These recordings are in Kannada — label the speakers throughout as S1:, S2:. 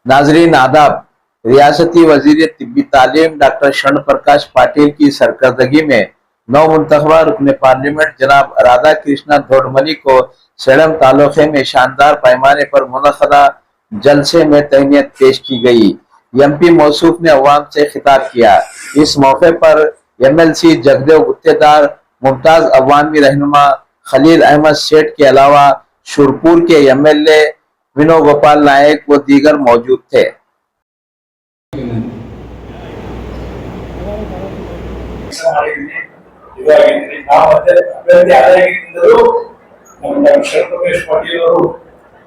S1: नाजरीन आदाब। रियासती वजीर तिब्बी तालीम डॉक्टर शरण प्रकाश पाटिल की सरकर्दगी में नौ मुंतखबा रुकन पार्लियामेंट जनाब राधा कृष्णा धोडमनी को सेडम तालुके में शानदार पैमाने पर मुनक़दा जलसे में तहनीत पेश की गई। एमपी मौसूफ ने अवाम से खिताब किया। इस मौके पर MLC जगदेव गुत्तेदार, मुमताज अवामी रहनुमा खलील अहमद सेठ के अलावा शुरपुर के MLA वेणुगोपाल नायक व दीगर मौजूद थे।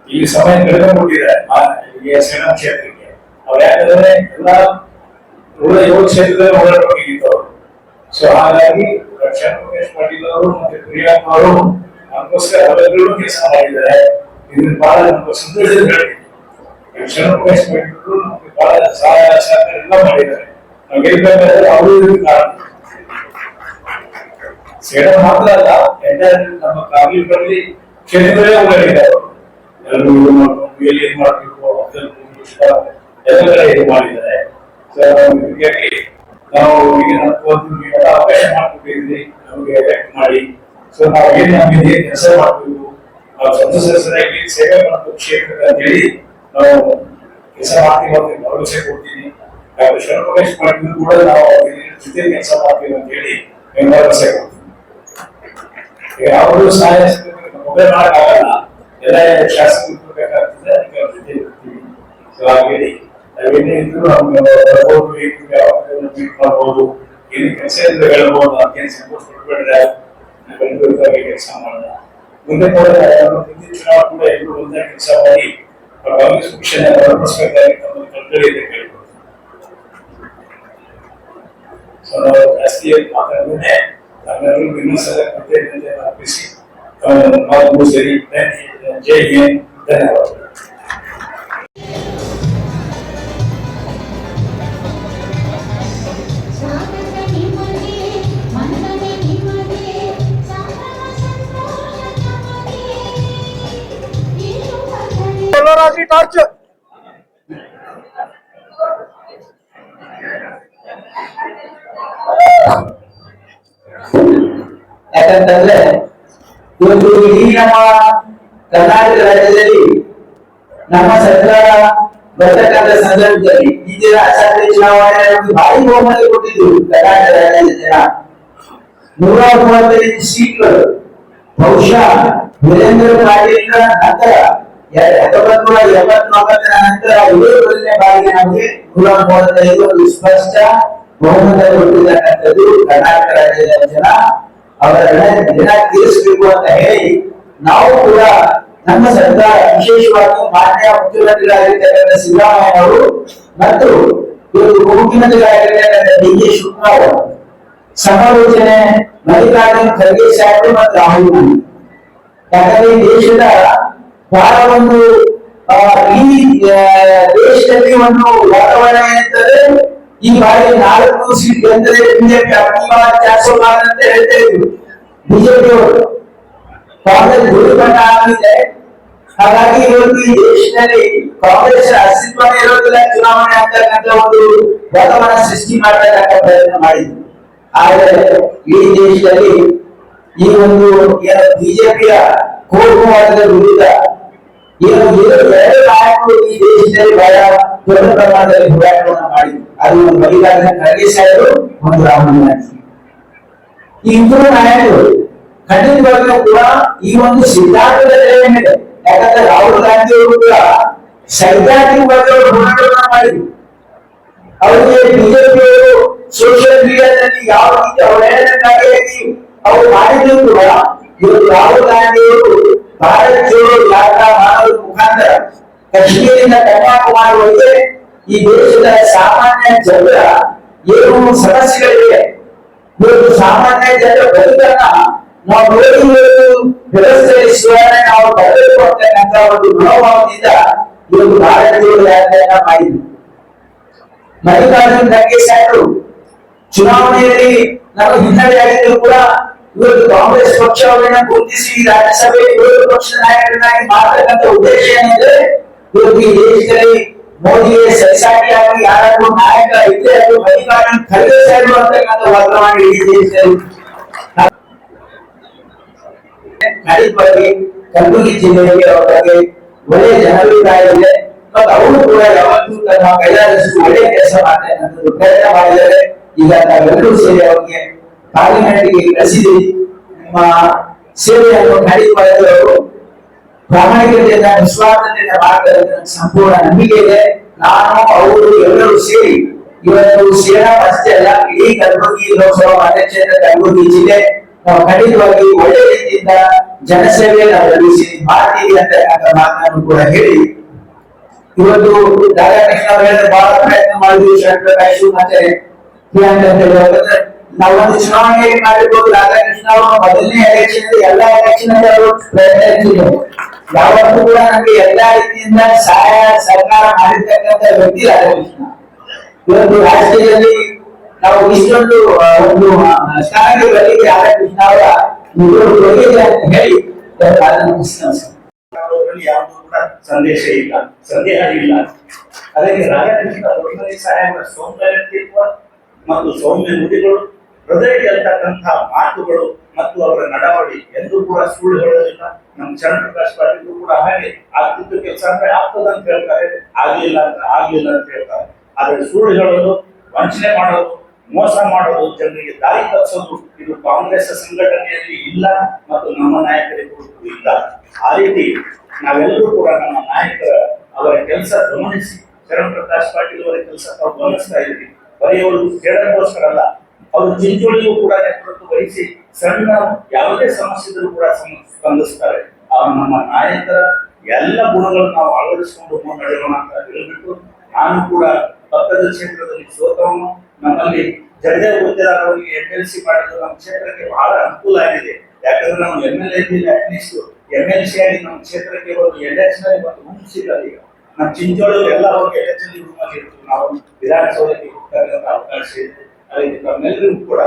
S2: ಈ ಸಮಯ ಕಳೆದುಕೊಂಡಿದ್ದಾರೆ ಸೇನಾ ಕ್ಷೇತ್ರಕ್ಕೆ ಅವ್ರು ಯಾಕಂದ್ರೆ ಎಲ್ಲ ಉಳಿದ 7 ಕ್ಷೇತ್ರದಲ್ಲಿ ಹೋರಾಟವಾಗಿತ್ತು. ಸೊ ಹಾಗಾಗಿ ಶರಣ ಪ್ರಕಾಶ್ ಪಾಟೀಲ್ ಅವರು ಮತ್ತೆ ಪ್ರಿಯಾಂಕ ಅವರು ನಮಗೋಸ್ಕರ ಅವರೆಲ್ಲರೂ ಕೆಲಸ ಮಾಡಿದ್ದಾರೆ. ಇದನ್ನ ಬಹಳ ನಮ್ಗೆ ಸಂತೋಷದ ಹೇಳ್ತೀನಿ. ಶರಣ ಪ್ರಕಾಶ್ ಪಾಟೀಲ್ ಅವರು ನಮ್ಗೆ ಬಹಳ ಸಹಾಯ ಸಹಕಾರ ಎಲ್ಲ ಮಾಡಿದ್ದಾರೆ. ನಾವು ಗೆಲ್ಬೇಕಾದ್ರೆ ಅವರು ಇದಕ್ಕೆ ಕಾರಣ. ಸೇನಾ ಮಾತ್ರ ಅಲ್ಲ, ಎಂಟೈರ್ ನಮ್ಮ ಕಾರ್ಮಿಕರಲ್ಲಿ ಕ್ಷೇತ್ರದಲ್ಲೇ ಹೋರಾಡಿದ್ದಾರೆ. ಎಲ್ಲರೂ ಏನ್ ಮಾಡಬೇಕು ಎಲ್ಲ ಕಡೆ ಇದು ಮಾಡಿದ್ದಾರೆ. ಹೀಗಾಗಿ ನಾವು ಈಗ ಅವಕಾಶ ಮಾಡ್ಕೊಟ್ಟಿದ್ವಿ, ನಮಗೆ ಎಲೆಕ್ಟ್ ಮಾಡಿ. ಸೊ ನಾವು ಏನ್ ನಮಗೆ ಕೆಲಸ ಮಾಡಬೇಕು, ನಾವು ಸದಸ್ಯರಾಗಿ ಸೇವೆ ಮಾಡಬೇಕು ಕ್ಷೇತ್ರ ಅಂತ ಹೇಳಿ ನಾವು ಕೆಲಸ ಮಾಡ್ತೀವಿ ಅಂತ ಭರವಸೆ ಕೊಡ್ತೀನಿ. ಶರಣ ಪ್ರಕಾಶ್ ಪಾಟೀಲ್ ಕೂಡ ನಾವು ಜೊತೆ ಕೆಲಸ ಮಾಡ್ತೀವಿ ಅಂತ ಹೇಳಿ ಭರವಸೆ ಕೊಡ್ತೀನಿ. ಯಾವುದು ಸಹಾಯ ಮೊಬೈಲ್ ಮಾಡಕ್ಕಾಗಲ್ಲ, ಎಲ್ಲ ಶಾಸಕರು ಕೊಡ್ಬೇಕಾಗ್ತದೆ, ಅದಕ್ಕೆ ಅವ್ರ ಜೊತೆ ಇರ್ತೀವಿ. ಸೊ ಹಾಗೆ ನಾವೇನೇ ಇದ್ರು ನಮ್ಗೆ ಬರ್ಬೋದು, ಮೀಟ್ ಮಾಡ್ಬೋದು, ಏನು ಕೆಲಸ ಇದ್ರೆ ಹೇಳ್ಬೋದು. ಅದಕ್ಕೇನು ಸಂತೋಷ ಪಡ್ಬೇಡ್ರೆ ನಾವೆಲ್ಲರೂ ಕೆಲಸ ಮಾಡೋಣ. ಮುಂದೆ ಕೂಡ ಮುಂದಿನ ಚುನಾವಣೆ ಕೂಡ ಎಲ್ಲರೂ ಒಂದೇ ಕೆಲಸ ಮಾಡಿ ಕಾಂಗ್ರೆಸ್ ಪಕ್ಷನ ಬಲಪಡಿಸಬೇಕಾಗಿ ತಮ್ಮನ್ನು ಕಳ್ಕಳಿಯಿಂದ ಕೇಳ್ಬೋದು. ಸೊ ನಾವು ಜಾಸ್ತಿ ಮಾತಾಡಿದ್ರೆ ನಾವೆಲ್ಲರೂ ಇನ್ನೊಂದ್ಸಲ ಕೃತಜ್ಞತೆ ಅರ್ಪಿಸಿ ಮಾತು ಸರಿ. ಜೈ ಹಿಂದ್, ಧನ್ಯವಾದ.
S3: ಟಾರ್ಚ್ ಯಾಕಂತಂದ್ರೆ ಇವತ್ತು ಇಡೀ ನಮ್ಮ ಕರ್ನಾಟಕ ರಾಜ್ಯದಲ್ಲಿ ನಮ್ಮ ಸರ್ಕಾರ ಬರ್ತಕ್ಕಂಥ ಸಂದರ್ಭದಲ್ಲಿ ಈ ದಿನ ಅಸೆಂಬ್ಲಿ ಚುನಾವಣೆ ಭಾರಿ ಬಹುಮತ ಕೊಟ್ಟಿದ್ರು ಕರ್ನಾಟಕ ರಾಜ್ಯದ ಜನ. 135 ಸೀಟ್ಗಳು. ಬಹುಶಃ ವೀರೇಂದ್ರ ಪಾಟೀಲ್ ನಂತರ 1989 ನಂತರ ಇದೇ ಮೊದಲನೇ ಬಾರಿಗೆ ನಮಗೆ 135 ಒಂದು ಸ್ಪಷ್ಟ ಬಹುಮತ ಕೊಟ್ಟಿರ್ತಕ್ಕಂಥದ್ದು ಕರ್ನಾಟಕ ರಾಜ್ಯದ ಜನ. ಅವರ ಋಣ ತೀರಿಸಬೇಕು ಅಂತ ಹೇಳಿ ನಾವು ಕೂಡ ನಮ್ಮ ಸರ್ಕಾರ, ವಿಶೇಷವಾಗಿ ಮಾನ್ಯ ಮುಖ್ಯಮಂತ್ರಿಗಳಾಗಿರ್ತಕ್ಕಂಥ ಸಿದ್ದರಾಮಯ್ಯ ಅವರು ಮತ್ತು ಇವತ್ತು ಉಪಮುಖ್ಯಮಂತ್ರಿಗಳಾಗಿರ್ತಕ್ಕಂಥ DK ಶಿವಕುಮಾರ್ ಅವರು ಸಮಾಲೋಚನೆ ಮಲ್ಲಿಕಾರ್ಜುನ್ ಖರ್ಗೆ ಸಾಹೇಬರು ಮತ್ತು ರಾಹುಲ್ ಗಾಂಧಿ. ಯಾಕಂದ್ರೆ ಈ ದೇಶದ ಬಹಳ ಒಂದು ಈ ದೇಶದಲ್ಲಿ ಒಂದು ವಾತಾವರಣ ಏನಂತಂದ್ರೆ ಈ ಬಾರಿ 4 ಸೀಟ್ ಗೆದ್ದರೆ ಬಿಜೆಪಿ ಅಪ್ಪಿವಾದ 400 ಪಾರ್ ಅಂತ ಹೇಳ್ತಾ ಇದ್ರು ಬಿಜೆಪಿ ಅವರು. ಕಾಂಗ್ರೆಸ್ ಧೂಳಿಪಟ ಆಗಿದೆ. ಹಾಗಾಗಿ ಇವತ್ತು ಈ ದೇಶದಲ್ಲಿ ಕಾಂಗ್ರೆಸ್ ಅಸ್ತಿತ್ವ ಇರೋದಿಲ್ಲ, ಚುನಾವಣೆ ಆಗ್ತಕ್ಕಂಥ ಒಂದು ವಾತಾವರಣ ಸೃಷ್ಟಿ ಮಾಡತಕ್ಕಂಥ ಪ್ರಯತ್ನ ಮಾಡಿದ್ರು. ಆದರೆ ಈ ದೇಶದಲ್ಲಿ ಈ ಒಂದು ಬಿಜೆಪಿಯ ಕೋಮುವಾದದ ವಿರುದ್ಧ ಎರಡು ನಾಯಕರು ಈ ದೇಶದಲ್ಲಿ ಬಹಳ ದೊಡ್ಡ ಪ್ರಮಾಣದಲ್ಲಿ ಹೋರಾಟವನ್ನು ಮಾಡಿದ್ರು. ಅದು ಮಲ್ಲಿಕಾರ್ಜುನ ಖರ್ಗೆ ಸಾಹೇಬರು ಮತ್ತು ರಾಹುಲ್ ಗಾಂಧಿ. ಈ ಇಬ್ಬರು ನಾಯಕರು ಖಂಡಿತವಾಗಿಯೂ ಕೂಡ ಈ ಒಂದು ಸಿದ್ಧಾಂತದ ಮೇಲೆ, ಯಾಕಂದ್ರೆ ರಾಹುಲ್ ಗಾಂಧಿ ಅವರು ಕೂಡ ಸೈದ್ಧಾಂತಿಕವಾಗಿ ಹೋರಾಟವನ್ನು ಮಾಡಿದ್ರು. ಅವರಿಗೆ ಬಿಜೆಪಿಯವರು ಸೋಷಿಯಲ್ ಮೀಡಿಯಾದಲ್ಲಿ ಯಾವ ರೀತಿ ಅವಹೇಳನಕಾರಿಯಾಗಿ ಅವರು ಮಾಡಿದ್ರು ಕೂಡ ಇವತ್ತು ರಾಹುಲ್ ಗಾಂಧಿ ಅವರು ಭಾರತ್ ಜೋಡೋ ಯಾತ್ರಾ ಮಾಡೋದ್ರ ಮುಖಾಂತರ ಕಾಶ್ಮೀರದಿಂದ ಕನ್ಯಾಕುಮಾರಿವರೆಗೆ ಈ ದೇಶದ ಸಾಮಾನ್ಯ ಜನರ ಏನು ಸಮಸ್ಯೆಗಳಿವೆ, ಇವತ್ತು ಸಾಮಾನ್ಯ ಜನರ ಬದುಕನ್ನ ನಾವು ನೋಡಿ ವ್ಯವಸ್ಥೆ ಸುಧಾರಣೆ ನಾವು ಬರಬೇಕು ಅಂತಕ್ಕಂಥ ಒಂದು ಮನೋಭಾವದಿಂದ ಇವತ್ತು ಭಾರತ್ ಜೋಡೋ ಯಾತ್ರೆಯನ್ನ ಮಾಡಿದ್ರು. ಮಲ್ಲಿಕಾರ್ಜುನ್ ಖರ್ಗೆ ಸಾಹೇಬರು ಚುನಾವಣೆಯಲ್ಲಿ ನಮ್ಮ ಹಿನ್ನಡೆ ಆಗಿದ್ರು ಕೂಡ ಇವತ್ತು ಕಾಂಗ್ರೆಸ್ ಪಕ್ಷವನ್ನ ಗುರುತಿಸಿ ರಾಜ್ಯಸಭೆ ವಿರೋಧ ಪಕ್ಷದ ನಾಯಕರನ್ನಾಗಿ ಮಾಡತಕ್ಕಂಥ ಉದ್ದೇಶ ಏನಿದೆ, ಇವತ್ತು ಈ ದೇಶದಲ್ಲಿ ಮೋದಿಗೆ ಸರಿಸಾಟಿಯಾಗಿ ಯಾರಾದ್ರೂ ನಾಯಕ ಇದ್ರೆ ಅದು ಅಧಿಕಾರ ಖರೀದಿಸಲು ಅಂತಕ್ಕಂಥ ವರ್ಗಾವಣೆ ಇಡೀ ದೇಶದಲ್ಲಿ ನಡೀತಾರೆ. ಕಲಬುರಗಿ ಜಿಲ್ಲೆಯಲ್ಲಿ ಅವರ ಬಗ್ಗೆ ಒಳ್ಳೆ ಜನಾಭಿಪ್ರಾಯ ಇದೆ ಮತ್ತು ಅವರು ಕೂಡ ಯಾವತ್ತೂ ತಮ್ಮ ಕೈಲಾದಷ್ಟು ಒಳ್ಳೆ ಕೆಲಸ ಮಾಡ್ತಕ್ಕಂಥದ್ದು ಪ್ರಯತ್ನ ಮಾಡಿದ್ದಾರೆ. ಈಗ ತಾವೆಲ್ಲರೂ ಸೇರಿ ಅವರಿಗೆ ಪಾರ್ಲಿಮೆಂಟ್ಗೆ ಕಳಿಸಿದ್ರಿ. ನಿಮ್ಮ ಸೇವೆಯನ್ನು ನಡೀತಾರೆ ಪ್ರಾಮಾಣಿಕತೆಯಿಂದ ನಿಸ್ವಾರ್ಥತೆಯಿಂದ ಮಾಡ್ತಾರೆ ಸಂಪೂರ್ಣ ನಂಬಿಕೆ ಇದೆ. ನಾನು ಅವರು ಎಲ್ಲರೂ ಸೇರಿ ಇವತ್ತು ಶ್ರೀರಾಮ್ ಅಷ್ಟೇ ಅಲ್ಲ, ಇಡೀ ಕಲಬುರಗಿ ಲೋಕಸಭಾ ಮತಕ್ಷೇತ್ರ ಕಲಬುರಗಿ ಜಿಲ್ಲೆ ನಾವು ಖಂಡಿತವಾಗಿ ಒಳ್ಳೆ ರೀತಿಯಿಂದ ಜನಸೇವೆ ನಾವು ನಡೆಸಿ ಮಾಡ್ತೀವಿ ಅಂತ ಮಾತನ್ನು ಕೂಡ ಹೇಳಿ, ಇವತ್ತು ರಾಧಾಕೃಷ್ಣ ಅವರು ಹೇಳಿದ್ರೆ ಬಹಳ ಪ್ರಯತ್ನ ಮಾಡಿದ್ವಿ. ಶಂಕರಕಾಶ್ ಮತ್ತೆ ಪ್ರಿಯಾಂಕ ಅಂತ ಹೇಳುವಾಗ ನಾವೊಂದು ಚುನಾವಣೆ ಮಾಡಿರ್ಬೋದು. ರಾಧಾಕೃಷ್ಣ ಅವರು ಮೊದಲನೇ ಎಲೆಕ್ಷನ್ ಎಲ್ಲಾ ಎಲೆಕ್ಷನ್ ಪ್ರಯತ್ನ ಇರ್ತಿದ್ರು. ಯಾವತ್ತೂ ಕೂಡ ನಮ್ಗೆ ಎಲ್ಲಾ ರೀತಿಯಿಂದ ಸಹಾಯ ಸಹಕಾರ ಮಾಡಿರ್ತಕ್ಕಂಥ ವ್ಯಕ್ತಿ ರಾಧಾಕೃಷ್ಣ. ಇವತ್ತು ರಾಜಕೀಯದಲ್ಲಿ ನಾವು ಇಷ್ಟೊಂದು ಒಂದು ಸ್ಥಾನಕ್ಕೆ ಬರಲಿಕ್ಕೆ ರಾಧಾಕೃಷ್ಣ ಅವರ ಕೊಡುಗೆ ಅಂತ ಹೇಳಿ
S2: ಯಾವುದು ಕೂಡ ಸಂದೇಶ ಇಲ್ಲ, ಸಂದೇಹ ಇಲ್ಲ. ಅದಕ್ಕೆ ರಾಧಾಕೃಷ್ಣ ಸಾಹೇಬರ ಸೌಮ್ಯ ವ್ಯಕ್ತಿತ್ವ ಮತ್ತು ಸೌಮ್ಯ ನುಡಿಗಳು, ಹೃದಯಕ್ಕೆ ಅಂತಕ್ಕಂತಹ ಮಾತುಗಳು ಮತ್ತು ಅವರ ನಡವಳಿ ಎಂದೂ ಕೂಡ ಸುಳ್ಳು ಹೇಳೋದಿಲ್ಲ. ನಮ್ಮ ಚಂದ್ರಪ್ರಕಾಶ್ ಪಾಟೀಲ್ ಕೂಡ ಹಾಗೆ ಆಗ್ತಿದ್ದು ಕೆಲಸ ಅಂದ್ರೆ ಆಗ್ತದ ಅಂತ ಹೇಳ್ತಾರೆ, ಆಗ್ಲಿಲ್ಲ ಅಂತ ಹೇಳ್ತಾರೆ. ಆದ್ರೆ ಸುಳ್ಳು ಹೇಳೋದು, ವಂಚನೆ ಮಾಡೋದು, ಮೋಸ ಮಾಡೋದು, ಜನರಿಗೆ ದಾರಿ ತಪ್ಪಿಸೋದು ಇದು ಕಾಂಗ್ರೆಸ್ ಸಂಘಟನೆಯಲ್ಲಿ ಇಲ್ಲ ಮತ್ತು ನಮ್ಮ ನಾಯಕರಿಗೂ ಇಲ್ಲ. ಆ ರೀತಿ ನಾವೆಲ್ಲರೂ ಕೂಡ ನಮ್ಮ ನಾಯಕರ ಅವರ ಕೆಲಸ ಗಮನಿಸಿ, ಚಂದ್ರಪ್ರಕಾಶ್ ಪಾಟೀಲ್ ಅವರ ಕೆಲಸ ತಾವು ಗಮನಿಸ್ತಾ ಇದ್ರಿ. ಬರೀ ಅವರು ಕೇಳೋಕ್ಕೋಸ್ಕರ ಅಲ್ಲ, ಅವರು ಚಿಂಚೋಳಿಗೂ ಕೂಡ ನೇತೃತ್ವ ವಹಿಸಿ ಸಣ್ಣ ಯಾವುದೇ ಸಮಸ್ಯೆ ಇದ್ರೂ ಕೂಡ ಸ್ಪಂದಿಸ್ತಾರೆ. ನಮ್ಮ ನಾಯಕರ ಎಲ್ಲ ಗುಣಗಳನ್ನು ನಾವು ಅಳವಡಿಸಿಕೊಂಡು ಮುನ್ನಡೆಯೋಣ ಅಂತ ಹೇಳ್ಬಿಟ್ಟು, ನಾನು ಕೂಡ ಪಕ್ಕದ ಕ್ಷೇತ್ರದಲ್ಲಿ ಸೋತವನು. ನಮ್ಮಲ್ಲಿ ಜಗದೇವ್ ಗುತ್ತೇದಾರ್ ಅವರಿಗೆ MLC ಮಾಡಿದ್ದು ನಮ್ಮ ಕ್ಷೇತ್ರಕ್ಕೆ ಬಹಳ ಅನುಕೂಲ ಆಗಿದೆ. ಯಾಕಂದ್ರೆ ನಾವು MLA ಅಟ್ಲೀಸ್ಟ್ MLC ಆಗಿ ನಮ್ಮ ಕ್ಷೇತ್ರಕ್ಕೆ ಒಂದು ಎಲೆಕ್ಷನ್ ಆಗಿ ಒಂದು ರೂಮ್ ಸಿಗಲ್ಲ. ಈಗ ನಮ್ಮ ಚಿಂಚೋಳಿಯವರು ಎಲ್ಲ ಹೋಗಿ ಎಲೆಕ್ಷನ್ ರೂಮ್ ಅಲ್ಲಿ ಇರ್ತೀವಿ, ನಾವು ವಿಧಾನಸೌಧಕ್ಕೆ ಹೋಗ್ತಕ್ಕಂಥ ಅವಕಾಶ ಇದೆ. ಅದಕ್ಕೆ ತಮ್ಮೆಲ್ಲರಿಗೂ ಕೂಡ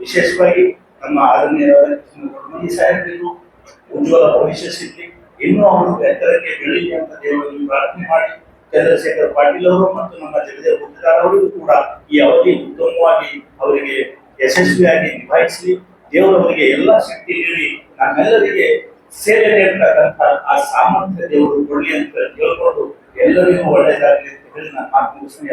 S2: ವಿಶೇಷವಾಗಿ ನಮ್ಮ ಆದರಣೀಯ ಸಾಹೇಬರಿಗೂ ಉಜ್ವಲ ಭವಿಷ್ಯ ಸಿಗಲಿ, ಇನ್ನೂ ಅವರು ಎತ್ತರಕ್ಕೆ ಬೆಳೀಲಿ ಅಂತ ದೇವರಲ್ಲಿ ಪ್ರಾರ್ಥನೆ ಮಾಡಿ, ಚಂದ್ರಶೇಖರ್ ಪಾಟೀಲ್ ಅವರು ಮತ್ತು ನಮ್ಮ ಜಗದೇವ್ ಗುತ್ತೇದಾರ್ ಅವರಿಗೂ ಕೂಡ ಈ ಅವಧಿ ಉತ್ತಮವಾಗಿ ಅವರಿಗೆ ಯಶಸ್ವಿಯಾಗಿ ನಿಭಾಯಿಸಲಿ. ದೇವರವರಿಗೆ ಎಲ್ಲ ಶಕ್ತಿ ನೀಡಿ ನಮ್ಮೆಲ್ಲರಿಗೆ ಸೇವೆ ನೀಡತಕ್ಕಂಥ ಆ ಸಾಮರ್ಥ್ಯ ದೇವರು ಕೊಡಲಿ ಅಂತ ಹೇಳ್ಕೊಂಡು ಎಲ್ಲರಿಗೂ ಒಳ್ಳೆಯದಾಗಲಿ ಅಂತ ಹೇಳಿ ನಾನು ಮಾತು ಮುಗಿಸ್ತೀನಿ.